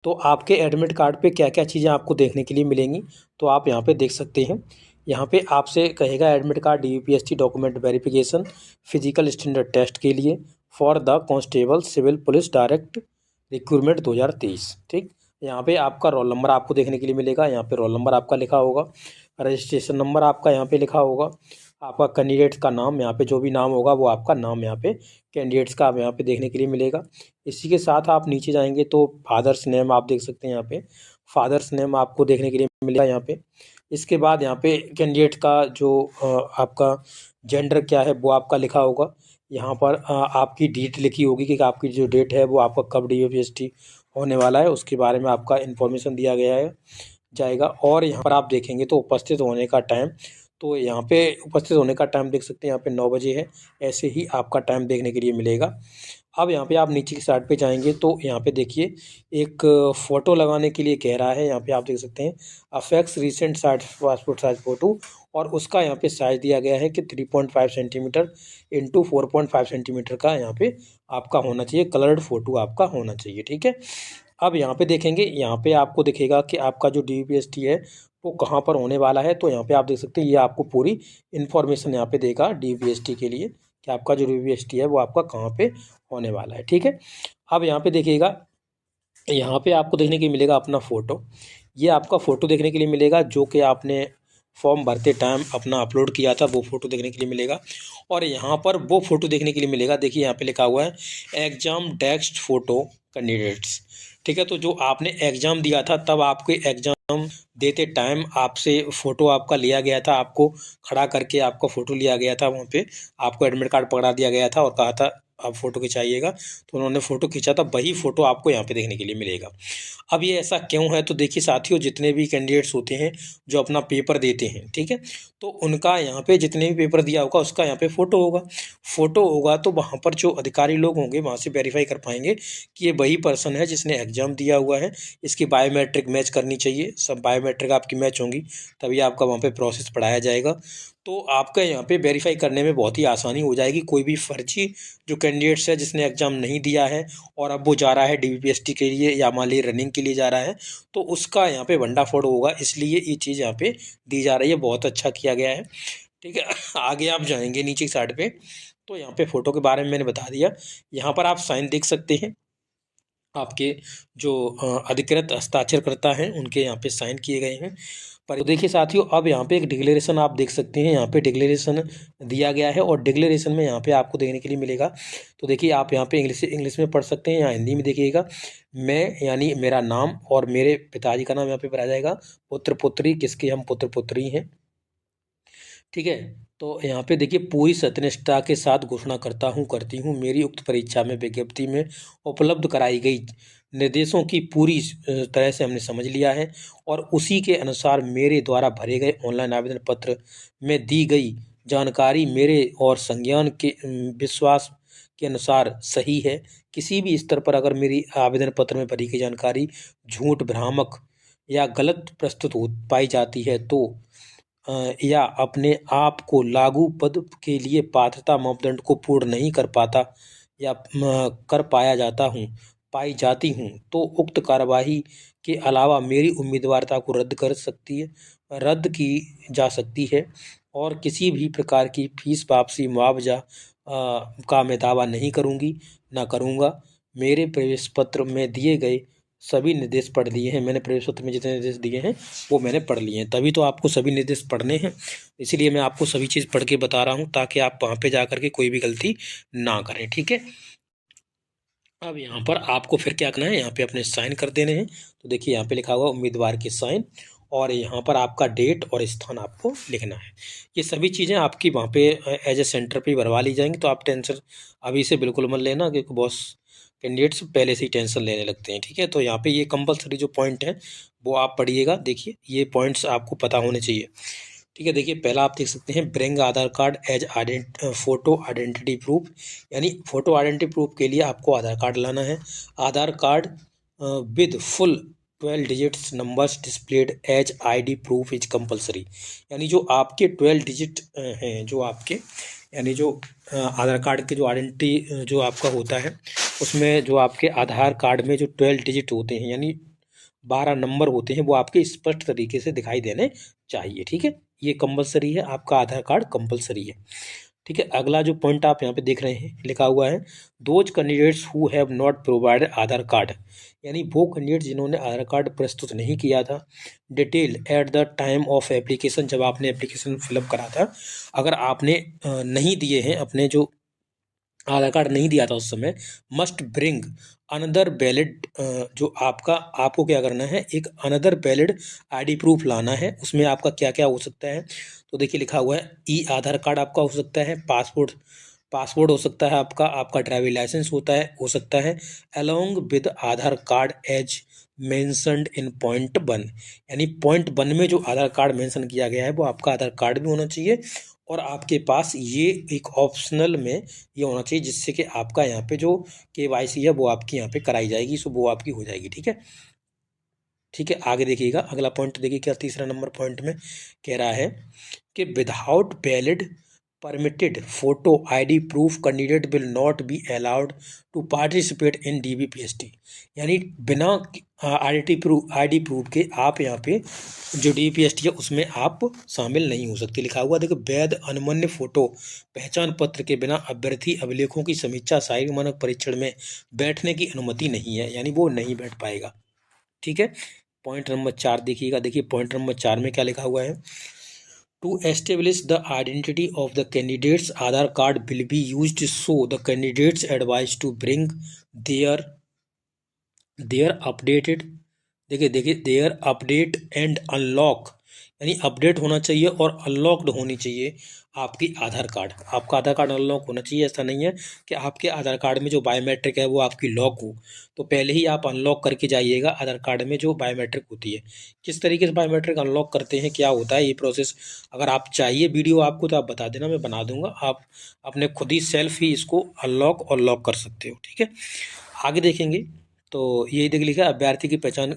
तो आपके admit card पे क्या क्या चीज़ें आपको देखने के लिए मिलेंगी, तो आप यहाँ पे देख सकते हैं। यहाँ पे आपसे कहेगा admit card DVPST document verification physical standard test के लिए for the constable civil police direct recruitment 2023। ठीक, यहाँ पे आपका रोल नंबर आपको देखने के लिए मिलेगा। यहाँ पे रोल नंबर आपका लिखा होगा, रजिस्ट्रेशन नंबर आपका यहाँ पे लिखा होगा, आपका कैंडिडेट का नाम, यहाँ पे जो भी नाम होगा वो आपका नाम यहाँ पे कैंडिडेट्स का आप यहाँ पे देखने के लिए मिलेगा। इसी के साथ आप नीचे जाएंगे तो फादर्स नेम आप देख सकते हैं। यहाँ पे फादर्स नेम आपको देखने के लिए मिलेगा यहाँ पे। इसके बाद यहाँ पे कैंडिडेट का जो आपका जेंडर क्या है वो आपका लिखा होगा। यहाँ पर आपकी डेट लिखी होगी कि आपकी जो डेट है वो आपका कब DVPST होने वाला है, उसके बारे में आपका इन्फॉर्मेशन दिया गया है जाएगा। और यहाँ पर आप देखेंगे तो उपस्थित होने का टाइम, तो यहाँ पे उपस्थित होने का टाइम देख सकते हैं, यहाँ पे 9 बजे है। ऐसे ही आपका टाइम देखने के लिए मिलेगा। अब यहाँ पे आप नीचे की साइड पे जाएंगे तो यहाँ पे देखिए एक फ़ोटो लगाने के लिए कह रहा है। यहाँ पे आप देख सकते हैं apex recent size passport size photo, और उसका यहाँ पे साइज़ दिया गया है कि 3.5 सेंटीमीटर इंटू 4.5 सेंटीमीटर का यहाँ पे आपका होना चाहिए, कलर्ड फ़ोटो आपका होना चाहिए। ठीक है, अब यहाँ पे देखेंगे, यहाँ पे आपको दिखेगा कि आपका जो DVPST है वो कहाँ पर होने वाला है। तो यहाँ पे आप देख सकते हैं ये आपको पूरी इन्फॉर्मेशन यहाँ पे देगा DVPST के लिए कि आपका जो DVPST है वो आपका कहाँ पे होने वाला है। ठीक है, अब यहाँ पे देखिएगा, यहाँ पे आपको देखने के लिए मिलेगा अपना फ़ोटो। ये आपका फ़ोटो देखने के लिए मिलेगा जो कि आपने फॉर्म भरते टाइम अपना अपलोड किया था, वो फ़ोटो देखने के लिए मिलेगा। और यहाँ पर वो फ़ोटो देखने के लिए मिलेगा, देखिए यहाँ पे लिखा हुआ है एग्ज़ाम डेस्क फ़ोटो कैंडिडेट्स। ठीक है, तो जो आपने एग्ज़ाम दिया था तब आपके एग्ज़ाम देते टाइम आपसे फ़ोटो आपका लिया गया था, आपको खड़ा करके आपका फ़ोटो लिया गया था, वहाँ पे आपको एडमिट कार्ड पकड़ा दिया गया था और कहा था आप फ़ोटो खिंचाइएगा, तो उन्होंने फ़ोटो खींचा था, वही फ़ोटो आपको यहाँ पे देखने के लिए मिलेगा। अब ये ऐसा क्यों है, तो देखिए साथियों, जितने भी कैंडिडेट्स होते हैं जो अपना पेपर देते हैं, ठीक है, तो उनका यहाँ पे जितने भी पेपर दिया होगा उसका यहाँ पे फ़ोटो होगा। फ़ोटो होगा तो वहाँ पर जो अधिकारी लोग होंगे वहाँ से वेरीफाई कर पाएंगे कि ये वही पर्सन है जिसने एग्ज़ाम दिया हुआ है। इसकी बायोमेट्रिक मैच करनी चाहिए, सब बायोमेट्रिक आपकी मैच होंगी तभी आपका वहाँ पे प्रोसेस बढ़ाया जाएगा। तो आपका यहाँ पे वेरीफाई करने में बहुत ही आसानी हो जाएगी। कोई भी फर्जी जो कैंडिडेट्स है जिसने एग्ज़ाम नहीं दिया है और अब वो जा रहा है DVPST के लिए या मान लीजिए रनिंग के लिए जा रहा है, तो उसका यहाँ पे भंडाफोड़ होगा, इसलिए ये चीज़ यहाँ पे दी जा रही है। बहुत अच्छा किया गया है। ठीक है, आगे आप जाएंगे नीचे की साइड पे तो यहाँ पे फ़ोटो के बारे में मैंने बता दिया। यहाँ पर आप साइन देख सकते हैं, आपके जो अधिकृत हस्ताक्षरकर्ता हैं उनके यहाँ पे साइन किए गए हैं। पर तो देखिए साथियों, अब यहाँ पे एक डिक्लेरेशन आप देख सकते हैं, यहाँ पे डिक्लेरेशन दिया गया है और डिक्लेरेशन में यहाँ पे आपको देखने के लिए मिलेगा। तो देखिए आप यहाँ पे इंग्लिश में पढ़ सकते हैं या हिंदी में देखिएगा। मैं यानी मेरा नाम और मेरे पिताजी का नाम यहाँ पे भरा जाएगा, पुत्र पुत्री किसके हम पुत्र पुत्री हैं। ठीक है, तो यहाँ पे देखिए पूरी सत्यनिष्ठा के साथ घोषणा करती हूँ मेरी उक्त परीक्षा में विज्ञप्ति में उपलब्ध कराई गई निर्देशों की पूरी तरह से हमने समझ लिया है और उसी के अनुसार मेरे द्वारा भरे गए ऑनलाइन आवेदन पत्र में दी गई जानकारी मेरे और संज्ञान के विश्वास के अनुसार सही है। किसी भी स्तर पर अगर मेरी आवेदन पत्र में भरी गई जानकारी झूठ, भ्रामक या गलत प्रस्तुत हो पाई जाती है तो या अपने आप को लागू पद के लिए पात्रता मापदंड को पूर्ण नहीं कर पाता या कर पाया जाता हूँ पाई जाती हूँ तो उक्त कार्यवाही के अलावा मेरी उम्मीदवारता को रद्द की जा सकती है और किसी भी प्रकार की फीस वापसी मुआवजा का मैं दावा नहीं करूँगी ना करूँगा। मेरे प्रवेश पत्र में दिए गए सभी निर्देश पढ़ लिए हैं मैंने, प्रवेश पत्र में जितने निर्देश दिए हैं वो मैंने पढ़ लिए हैं, तभी तो आपको सभी निर्देश पढ़ने हैं। इसीलिए मैं आपको सभी चीज़ पढ़ के बता रहा हूँ ताकि आप वहाँ पे जा करके कोई भी गलती ना करें। ठीक है, अब यहाँ पर आपको फिर क्या करना है, यहाँ पे अपने साइन कर देने हैं। तो देखिए यहाँ पे लिखा हुआ उम्मीदवार के साइन और यहाँ पर आपका डेट और स्थान आपको लिखना है। ये सभी चीज़ें आपकी वहाँ पे एज ए सेंटर पे भरवा ली जाएंगी, तो आप टेंशन अभी से बिल्कुल मत लेना क्योंकि बहुत कैंडिडेट्स पहले से ही टेंशन लेने लगते हैं। ठीक है, तो यहाँ पे ये कंपलसरी जो पॉइंट है वो आप पढ़िएगा। देखिए ये पॉइंट्स आपको पता होने चाहिए। ठीक है, देखिए पहला आप देख सकते हैं bring Aadhaar card as photo identity proof, यानी फोटो आइडेंटिटी प्रूफ के लिए आपको आधार कार्ड लाना है। Aadhaar card with full 12 digits numbers displayed as ID proof is compulsory, यानी जो आपके 12 डिजिट हैं जो आपके यानी जो आधार कार्ड के जो आइडेंटिटी जो आपका होता है उसमें जो आपके आधार कार्ड में जो 12 डिजिट होते हैं यानी 12 नंबर होते हैं वो आपके स्पष्ट तरीके से दिखाई देने चाहिए। ठीक है, ये कंपलसरी है, आपका आधार कार्ड कंपलसरी है। ठीक है, अगला जो पॉइंट आप यहाँ पे देख रहे हैं लिखा हुआ है, those candidates who have not provided Aadhaar card, यानी वो कैंडिडेट जिन्होंने आधार कार्ड प्रस्तुत नहीं किया था detail at the time of application, जब आपने एप्लीकेशन फिलअप करा था, अगर आपने नहीं दिए हैं, अपने जो आधार कार्ड नहीं दिया था उस समय, मस्ट ब्रिंग अनदर वैलिड, जो आपको क्या करना है, एक अनदर वैलिड आईडी प्रूफ लाना है। उसमें आपका क्या क्या हो सकता है, तो देखिए लिखा हुआ है, ई आधार कार्ड आपका हो सकता है, पासपोर्ट पासपोर्ट हो सकता है आपका, आपका ड्राइविंग लाइसेंस हो सकता है, along with Aadhaar card as mentioned in point 1, यानी पॉइंट 1 में जो आधार कार्ड मेंशन किया गया है वो आपका आधार कार्ड भी होना चाहिए, और आपके पास ये एक ऑप्शनल में ये होना चाहिए, जिससे कि आपका यहाँ पे जो केवाईसी है वो आपकी यहाँ पे कराई जाएगी, सो वो आपकी हो जाएगी। ठीक है, ठीक है, आगे देखिएगा अगला पॉइंट, देखिए क्या तीसरा नंबर पॉइंट में कह रहा है कि without valid permitted photo ID proof candidate will not be allowed to participate in DBPST, यानी बिना आईडी प्रूफ के आप यहाँ पे जो डीबीपीएसटी है उसमें आप शामिल नहीं हो सकते। लिखा हुआ देखो, वैध अनमन्य फोटो पहचान पत्र के बिना अभ्यर्थी अभिलेखों की समीक्षा शारीरिक मानक परीक्षण में बैठने की अनुमति नहीं है, यानी वो नहीं बैठ पाएगा। ठीक है, पॉइंट नंबर 4 देखिएगा, देखिए पॉइंट नंबर 4 में क्या लिखा हुआ है, to establish the identity of the candidates Aadhaar card will be used, so the candidates advised to bring their updated, देखिए देयर अपडेट एंड अनलॉक, यानी अपडेट होना चाहिए और अनलॉक्ड होनी चाहिए आपकी आधार कार्ड। आपका आधार कार्ड अनलॉक होना चाहिए, ऐसा नहीं है कि आपके आधार कार्ड में जो बायोमेट्रिक है वो आपकी लॉक हो, तो पहले ही आप अनलॉक करके जाइएगा आधार कार्ड में जो बायोमेट्रिक होती है। किस तरीके से बायोमेट्रिक अनलॉक करते हैं, क्या होता है ये प्रोसेस, अगर आप चाहिए वीडियो आपको तो आप बता देना, मैं बना दूंगा, आप अपने खुद ही सेल्फ ही इसको अनलॉक और लॉक कर सकते हो। ठीक है, आगे देखेंगे तो यही देख लिखा, अभ्यर्थी की पहचान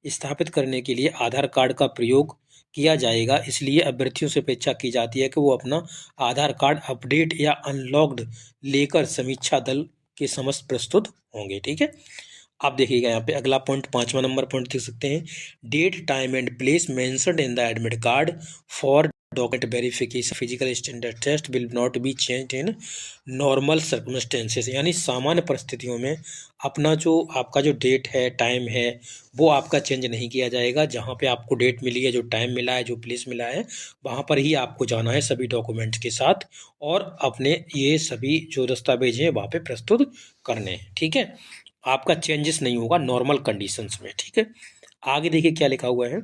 स्थापित करने के लिए आधार कार्ड का प्रयोग किया जाएगा, इसलिए अभ्यर्थियों से अपेक्षा की जाती है कि वो अपना आधार कार्ड अपडेट या अनलॉक्ड लेकर समीक्षा दल के समक्ष प्रस्तुत होंगे। ठीक है, आप देखिएगा यहाँ पे अगला पॉइंट 5वां नंबर पॉइंट देख सकते हैं, date time and place mentioned in the admit card for document verification physical standard test will not be changed in normal circumstances, यानी सामान्य परिस्थितियों में अपना जो आपका जो डेट है टाइम है वो आपका चेंज नहीं किया जाएगा। जहाँ पे आपको डेट मिली है, जो टाइम मिला है, जो प्लेस मिला है, वहाँ पर ही आपको जाना है सभी डॉक्यूमेंट्स के साथ, और अपने ये सभी जो दस्तावेज हैं वहाँ पे प्रस्तुत करने हैं। ठीक है, आपका चेंजेस नहीं होगा नॉर्मल कंडीशंस में। ठीक है, आगे देखिए क्या लिखा हुआ है,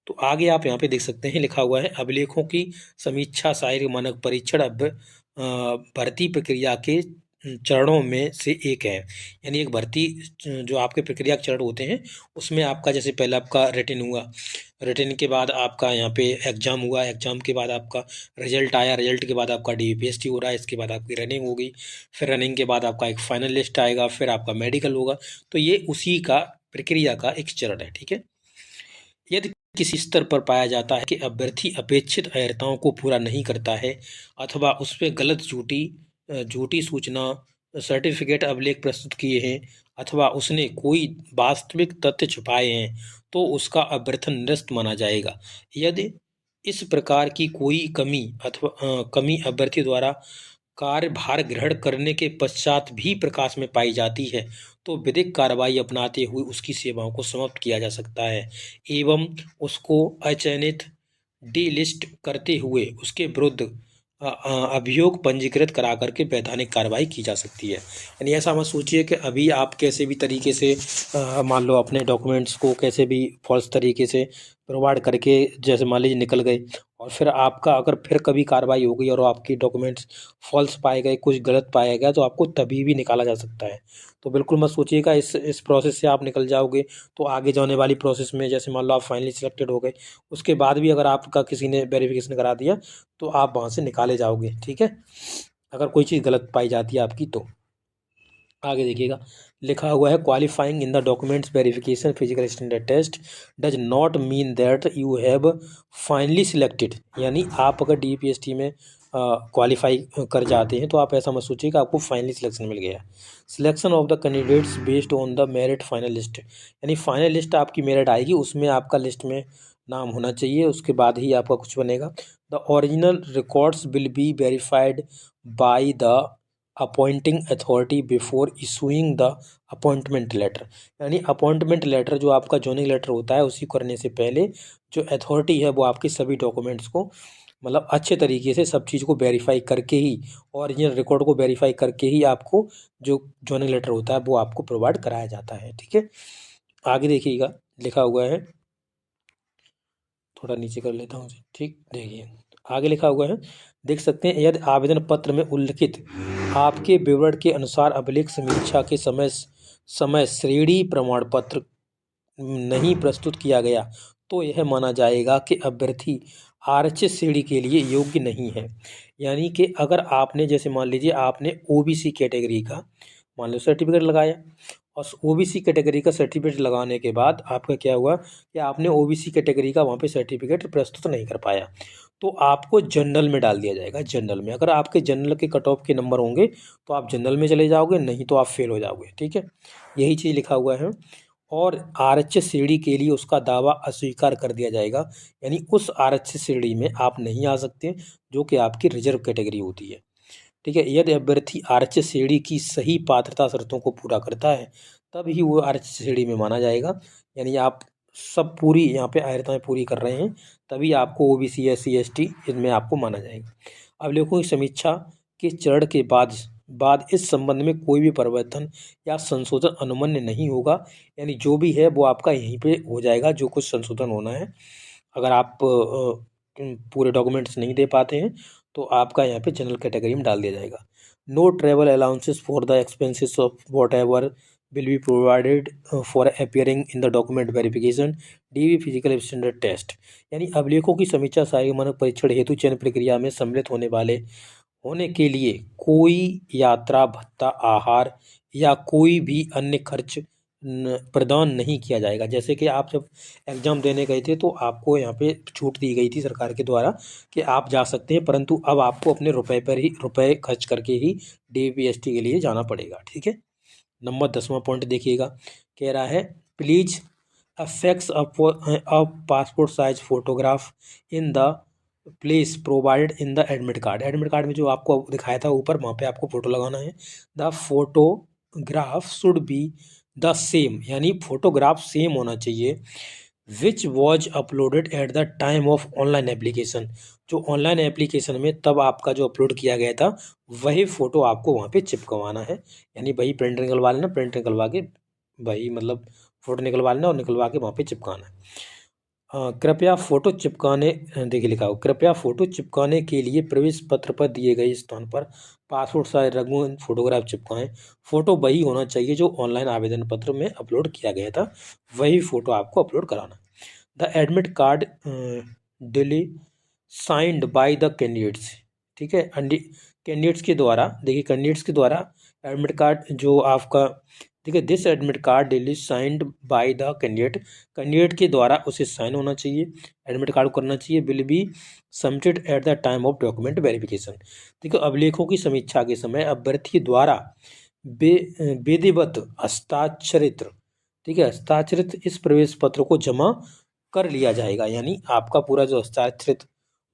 तो आगे आप यहाँ पे देख सकते हैं लिखा हुआ है, अभिलेखों की समीक्षा शारीरिक मानक परीक्षण अब भर्ती प्रक्रिया के चरणों में से एक है, यानी एक भर्ती जो आपके प्रक्रिया के चरण होते हैं उसमें आपका जैसे पहले आपका रिटन हुआ, रिटन के बाद आपका यहाँ पे एग्जाम हुआ, एग्जाम के बाद आपका रिजल्ट आया, रिजल्ट के बाद आपका डीबीपीएसटी हो रहा है, इसके बाद आपकी रनिंग होगी, फिर रनिंग के बाद आपका एक फाइनल लिस्ट आएगा, फिर आपका मेडिकल होगा, तो ये उसी का प्रक्रिया का एक चरण है। ठीक है, यदि किसी स्तर पर पाया जाता है कि अभ्यर्थी अपेक्षित अर्हताओं को पूरा नहीं करता है अथवा उस पर गलत झूठी सूचना सर्टिफिकेट अभिलेख प्रस्तुत किए हैं अथवा उसने कोई वास्तविक तथ्य छुपाए हैं, तो उसका अभ्यर्थन निरस्त माना जाएगा। यदि इस प्रकार की कोई कमी अभ्यर्थी द्वारा कार्यभार ग्रहण करने के पश्चात भी प्रकाश में पाई जाती है, तो विधिक कार्रवाई अपनाते हुए उसकी सेवाओं को समाप्त किया जा सकता है एवं उसको अचयनित डीलिस्ट करते हुए उसके विरुद्ध अभियोग पंजीकृत करा करके वैधानिक कार्रवाई की जा सकती है। यानी ऐसा मत सोचिए कि अभी आप कैसे भी तरीके से मान लो अपने डॉक्यूमेंट्स को कैसे भी फॉल्स तरीके से प्रोवाइड करके जैसे मान लीजिए निकल गए, और फिर आपका अगर फिर कभी कार्रवाई हो गई और आपकी डॉक्यूमेंट्स फॉल्स पाए गए, कुछ गलत पाया गया, तो आपको तभी भी निकाला जा सकता है। तो बिल्कुल मत सोचिएगा इस प्रोसेस से आप निकल जाओगे तो आगे जाने वाली प्रोसेस में जैसे मान लो आप फाइनली सिलेक्टेड हो गए, उसके बाद भी अगर आपका किसी ने वेरिफिकेशन करा दिया तो आप वहाँ से निकाले जाओगे। ठीक है, अगर कोई चीज़ गलत पाई जाती है आपकी तो। आगे देखिएगा लिखा हुआ है, qualifying in the documents verification physical standard test does not mean that you have finally selected, यानी आप अगर डीपीएसटी में क्वालिफाई कर जाते हैं तो आप ऐसा मत सोचिए कि आपको फाइनली सिलेक्शन मिल गया। Selection of the candidates based on the merit final list, यानी फाइनल लिस्ट आपकी मेरिट आएगी, उसमें आपका लिस्ट में नाम होना चाहिए, उसके बाद ही आपका कुछ बनेगा। The original records will be verified by the appointing authority before issuing the appointment letter, यानी अपॉइंटमेंट लेटर जो आपका जॉइनिंग लेटर होता है उसी करने से पहले जो अथॉरिटी है वो आपके सभी डॉक्यूमेंट्स को मतलब अच्छे तरीके से सब चीज़ को वेरीफाई करके ही, ओरिजिनल रिकॉर्ड को वेरीफाई करके ही आपको जो जॉइनिंग लेटर होता है वो आपको प्रोवाइड कराया जाता है। ठीक है, आगे देखिएगा लिखा हुआ है, थोड़ा नीचे कर लेता हूँ। ठीक, देखिए आगे लिखा हुआ है, देख सकते हैं, यदि आवेदन पत्र में उल्लिखित आपके विवरण के अनुसार अभिलेख समीक्षा के समय श्रेणी प्रमाण पत्र नहीं प्रस्तुत किया गया तो यह माना जाएगा कि अभ्यर्थी आरक्षित श्रेणी के लिए योग्य नहीं है। यानी कि अगर आपने जैसे मान लीजिए आपने ओबीसी कैटेगरी का मान लो सर्टिफिकेट लगाया और ओबीसी कैटेगरी का सर्टिफिकेट लगाने के बाद आपका क्या हुआ कि आपने ओबीसी कैटेगरी का वहाँ पे सर्टिफिकेट प्रस्तुत नहीं कर पाया तो आपको जनरल में डाल दिया जाएगा। जनरल में अगर आपके जनरल के कट ऑफ के नंबर होंगे तो आप जनरल में चले जाओगे, नहीं तो आप फेल हो जाओगे। ठीक है, यही चीज़ लिखा हुआ है। और आरक्षित श्रेणी के लिए उसका दावा अस्वीकार कर दिया जाएगा, यानी उस आरक्षित श्रेणी में आप नहीं आ सकते जो कि आपकी रिजर्व कैटेगरी होती है। ठीक है, यदि अभ्यर्थी आरक्षित श्रेणी की सही पात्रता शर्तों को पूरा करता है तब ही वो आरक्षित श्रेणी में माना जाएगा, यानी आप सब पूरी यहाँ पे अर्हताएँ पूरी कर रहे हैं तभी आपको ओबीसी एससी एसटी इनमें आपको माना जाएगा। अभिलेखों की समीक्षा के चरण के बाद इस संबंध में कोई भी परिवर्तन या संशोधन अनुमन्य नहीं होगा, यानी जो भी है वो आपका यहीं पे हो जाएगा जो कुछ संशोधन होना है। अगर आप पूरे डॉक्यूमेंट्स नहीं दे पाते हैं तो आपका यहाँ पे जनरल कैटेगरी में डाल दिया जाएगा। No travel allowances for the expenses of whatever will be provided for appearing in the document verification DV physical standard test, यानी अभिलेखों की समीक्षा शारीरिक मानक परीक्षण हेतु चयन प्रक्रिया में सम्मिलित होने के लिए कोई यात्रा भत्ता आहार या कोई भी अन्य खर्च प्रदान नहीं किया जाएगा। जैसे कि आप जब एग्ज़ाम देने गए थे तो आपको यहाँ पे छूट दी गई थी सरकार के द्वारा कि आप जा सकते हैं, परंतु अब आपको अपने रुपए खर्च करके ही डीपीएसटी के लिए जाना पड़ेगा। ठीक है, नंबर 10वां पॉइंट देखिएगा, कह रहा है please apex a passport size photograph in the place provided in the admit card. Admit card में जो आपको दिखाया था ऊपर वहाँ पे आपको फ़ोटो लगाना है। The photograph should be the same, यानी फोटोग्राफ सेम होना चाहिए which was uploaded at the time of online application, जो ऑनलाइन एप्लीकेशन में तब आपका जो अपलोड किया गया था वही फ़ोटो आपको वहाँ पे चिपकवाना है, यानी वही प्रिंट निकलवा लेना, प्रिंट निकलवा के वही मतलब फ़ोटो निकलवा लेना और निकलवा के वहाँ पे चिपकाना है। कृपया फ़ोटो चिपकाने देखिए लिखा हो, कृपया फ़ोटो चिपकाने के लिए प्रवेश पत्र पर दिए गए स्थान पर पासपोर्ट साइज रंगीन फोटोग्राफ चिपकाएं। फ़ोटो वही होना चाहिए जो ऑनलाइन आवेदन पत्र में अपलोड किया गया था, वही फ़ोटो आपको अपलोड कराना। The admit card duly signed by the candidates. ठीक है, कैंडिडेट्स के द्वारा, देखिए कैंडिडेट्स के द्वारा एडमिट कार्ड जो आपका, देखिए this admit card duly signed by the candidate के द्वारा उसे साइन होना चाहिए, एडमिट कार्ड करना चाहिए, will be submitted at the time of document verification. देखो अभिलेखों की समीक्षा के समय अभ्यर्थी द्वारा विधिवत हस्ताक्षरित, ठीक है, हस्ताक्षरित इस प्रवेश पत्र को जमा कर लिया जाएगा, यानी आपका पूरा जो हस्ताक्षरित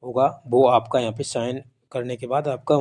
होगा वो आपका यहाँ पे साइन करने के बाद आपका